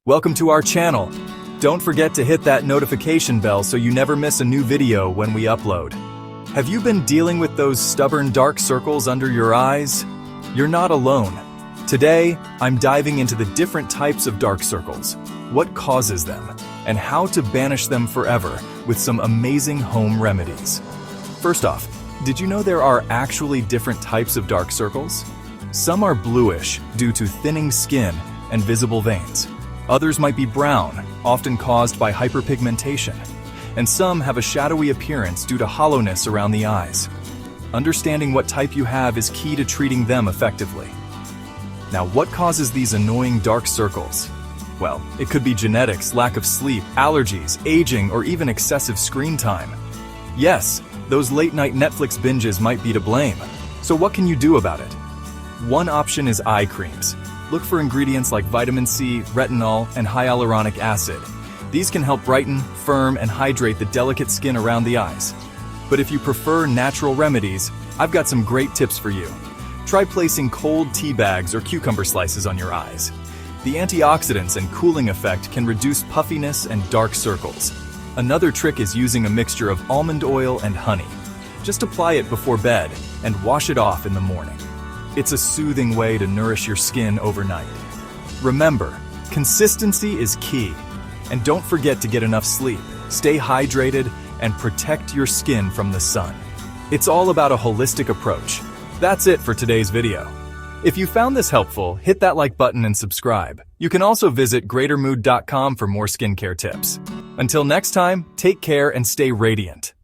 Welcome to our channel. Don't forget to hit that notification bell so you never miss a new video when we upload. Have you been dealing with those stubborn dark circles under your eyes? You're not alone. Today, I'm diving into the different types of dark circles, what causes them, and how to banish them forever with some amazing home remedies. First off, did you know there are actually different types of dark circles? Some are bluish due to thinning skin and visible veins. Others might be brown, often caused by hyperpigmentation. And some have a shadowy appearance due to hollowness around the eyes. Understanding what type you have is key to treating them effectively. Now, what causes these annoying dark circles? Well, it could be genetics, lack of sleep, allergies, aging, or even excessive screen time. Yes, those late-night Netflix binges might be to blame. So what can you do about it? One option is eye creams. Look for ingredients like vitamin C, retinol, and hyaluronic acid. These can help brighten, firm, and hydrate the delicate skin around the eyes. But if you prefer natural remedies, I've got some great tips for you. Try placing cold tea bags or cucumber slices on your eyes. The antioxidants and cooling effect can reduce puffiness and dark circles. Another trick is using a mixture of almond oil and honey. Just apply it before bed and wash it off in the morning. It's a soothing way to nourish your skin overnight. Remember, consistency is key. And don't forget to get enough sleep, stay hydrated, and protect your skin from the sun. It's all about a holistic approach. That's it for today's video. If you found this helpful, hit that like button and subscribe. You can also visit greatermood.com for more skincare tips. Until next time, take care and stay radiant.